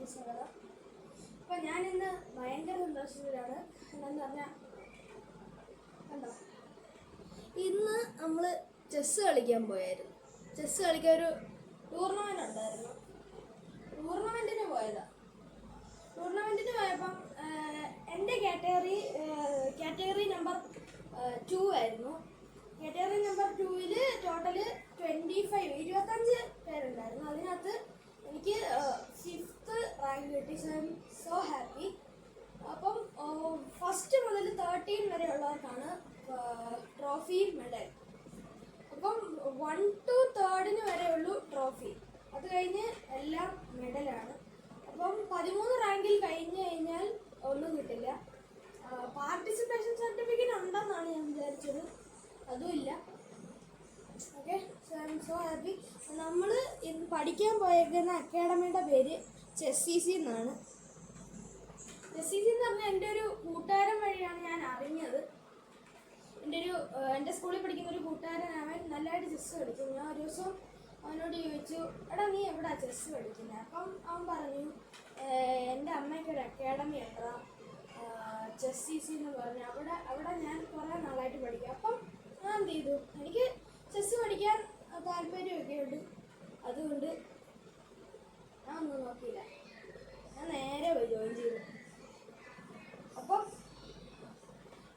ചാനലിലേക്ക് സ്വാഗതം. അപ്പം ഞാനിന്ന് ഭയങ്കര സന്തോഷത്തിലാണ്. എന്താണെന്ന് പറഞ്ഞാൽ കണ്ടോ, ഇന്ന് നമ്മൾ ചെസ്സ് കളിക്കാൻ പോയായിരുന്നു. ചെസ്സ് കളിക്കാൻ ഒരു ടൂർണമെൻ്റ് ഉണ്ടായിരുന്നു. ടൂർണമെൻറ്റിന് പോയപ്പം എൻ്റെ കാറ്റഗറി നമ്പർ 2 ആയിരുന്നു. കാറ്റഗറി നമ്പർ 2-ൽ ടോട്ടൽ 25 പേരുണ്ടായിരുന്നു. അതിനകത്ത് എനിക്ക് 5th റാങ്ക് കിട്ടി. So I M so happy. അപ്പം ഫസ്റ്റ് മുതൽ 13 വരെ ഉള്ളവർക്കാണ് ട്രോഫി മെഡൽ. അപ്പം 1 to 3 വരെ ഉള്ളൂ ട്രോഫി. അത് കഴിഞ്ഞ് എല്ലാം മെഡലാണ്. അപ്പം 13 റാങ്കിൽ കഴിഞ്ഞ് കഴിഞ്ഞാൽ ഒന്നും കിട്ടില്ല. പാർട്ടിസിപ്പേഷൻ സർട്ടിഫിക്കറ്റ് ഉണ്ടെന്നാണ് ഞാൻ വിചാരിച്ചത്, അതുമില്ല. Okay, so I M so happy. നമ്മൾ ഇന്ന് പഠിക്കാൻ പോയേക്കുന്ന അക്കാഡമിയുടെ പേര് ചെസ്സീസി എന്നാണ്. ചെസ്സീസി എന്ന് പറഞ്ഞാൽ എൻ്റെ ഒരു കൂട്ടുകാരൻ വഴിയാണ് ഞാൻ അറിഞ്ഞത്. എൻ്റെ സ്കൂളിൽ പഠിക്കുന്ന ഒരു കൂട്ടുകാരൻ, അവൻ നല്ലതായിട്ട് ചെസ്സ് കളിക്കും. ഞാൻ ഒരു ദിവസം അവനോട് ചോദിച്ചു, എടാ നീ എവിടാ ചെസ്സ് കളിക്കുന്നത്? അപ്പം അവൻ പറഞ്ഞു, എൻ്റെ അമ്മയ്ക്ക് ഒരു അക്കാഡമി ഉണ്ടോ, ചെസ്സീസി എന്ന് പറഞ്ഞു. അവിടെ ഞാൻ കുറേ നാളായിട്ട് പഠിക്കും. അപ്പം ഞാൻ എന്ത് ചെയ്തു, എനിക്ക് ചെസ്സ് പഠിക്കാൻ താല്പര്യമൊക്കെ ഉണ്ട്. അതുകൊണ്ട് ഞാൻ ഒന്നും നോക്കിയില്ല, ഞാൻ നേരെ പോയി ജോയിൻ ചെയ്തു. അപ്പം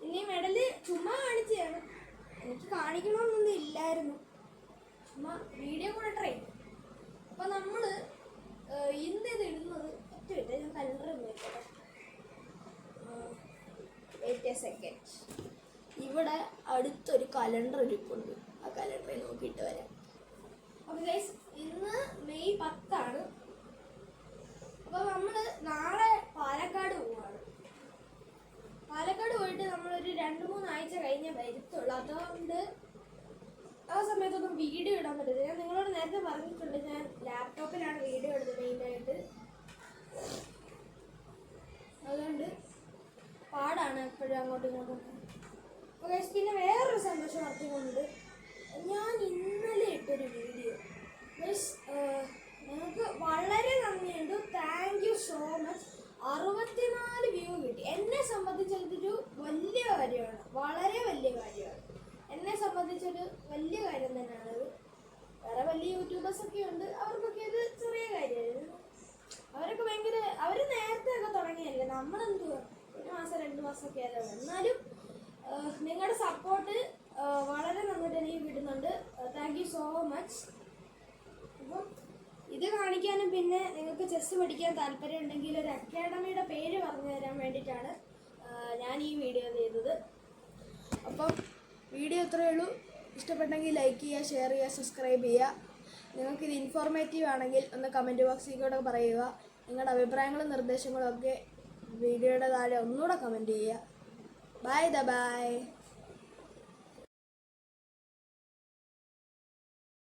ഇനി മെഡല് ചുമ്മാ കാണിച്ചാണ്, എനിക്ക് കാണിക്കണമെന്നൊന്നും ഇല്ലായിരുന്നു, ചുമ്മാ വീഡിയോ കൂടെ ട്രൈ ചെയ്തു. അപ്പം നമ്മൾ ഇന്ന് ഇത് ഇടുന്നത് ഒറ്റ ഞാൻ കലണ്ടർ നോക്കട്ടെ. Wait a second. ഇവിടെ അടുത്തൊരു കലണ്ടർ ഇരിപ്പുണ്ട്, ആ കലണ്ടറിൽ നോക്കിയിട്ട് വരാം. അപ്പോൾ ഗൈസ്, ഇന്ന് മെയ് 10 അപ്പോൾ നമ്മൾ നാളെ പാലക്കാട് പോവാണ്. പാലക്കാട് പോയിട്ട് നമ്മളൊരു 2-3 ആഴ്ച കഴിഞ്ഞേ വരത്തുള്ളൂ. അതുകൊണ്ട് ആ സമയത്തൊന്നും വീഡിയോ ഇടാൻ പറ്റില്ല. ഞാൻ നിങ്ങളോട് നേരത്തെ പറഞ്ഞിട്ടുണ്ട്, ഞാൻ ലാപ്ടോപ്പിലാണ് വീഡിയോ എടുത്തത് മെയിനായിട്ട്. അതുകൊണ്ട് പാടാണ് എപ്പോഴും അങ്ങോട്ടും ഇങ്ങോട്ടും. അപ്പോൾ ഗൈസ്, പിന്നെ വേറൊരു സന്തോഷം വർത്തിക്കുന്നുണ്ട്. ഞാൻ ഇന്നലെ ഇട്ടൊരു വീഡിയോ ഗൈസ്, നിങ്ങൾക്ക് വളരെ നന്ദിയുണ്ട്. Thank you so much. 64 view കിട്ടി. എന്നെ സംബന്ധിച്ചൊരു വലിയ കാര്യമാണ്, വളരെ വലിയ കാര്യമാണ്. എന്നെ സംബന്ധിച്ചൊരു വലിയ കാര്യം തന്നെയാണത്. വേറെ വലിയ യൂട്യൂബേഴ്സൊക്കെ ഉണ്ട്, അവർക്കൊക്കെ ഇത് ചെറിയ കാര്യമായിരുന്നു. അവരൊക്കെ അവർ നേരത്തെ ഒക്കെ തുടങ്ങിയല്ലേ, നമ്മളെന്തുവാ 1 മാസം 2 മാസമൊക്കെ ആയതാണ്. എന്നാലും നിങ്ങളുടെ സപ്പോർട്ട് വളരെ നന്നായിട്ട് എനിക്ക് കിട്ടുന്നുണ്ട്. Thank you so much. അപ്പം ഇത് കാണിക്കാനും പിന്നെ നിങ്ങൾക്ക് ചെസ്സ് പഠിക്കാൻ താല്പര്യം ഉണ്ടെങ്കിൽ ഒരു അക്കാഡമിയുടെ പേര് പറഞ്ഞു തരാൻ വേണ്ടിയിട്ടാണ് ഞാൻ ഈ വീഡിയോ ചെയ്തത്. അപ്പം വീഡിയോ ഇത്രയേ ഉള്ളൂ. ഇഷ്ടപ്പെട്ടെങ്കിൽ ലൈക്ക് ചെയ്യുക, ഷെയർ ചെയ്യുക, സബ്സ്ക്രൈബ് ചെയ്യുക. നിങ്ങൾക്കിത് ഇൻഫോർമേറ്റീവ് ആണെങ്കിൽ ഒന്ന് കമൻറ്റ് ബോക്സിൽ കൂടെ പറയുക. നിങ്ങളുടെ അഭിപ്രായങ്ങളും നിർദ്ദേശങ്ങളും ഒക്കെ വീഡിയോയുടെ താഴെ ഒന്നുകൂടെ കമൻറ്റ് ചെയ്യുക. ബൈ.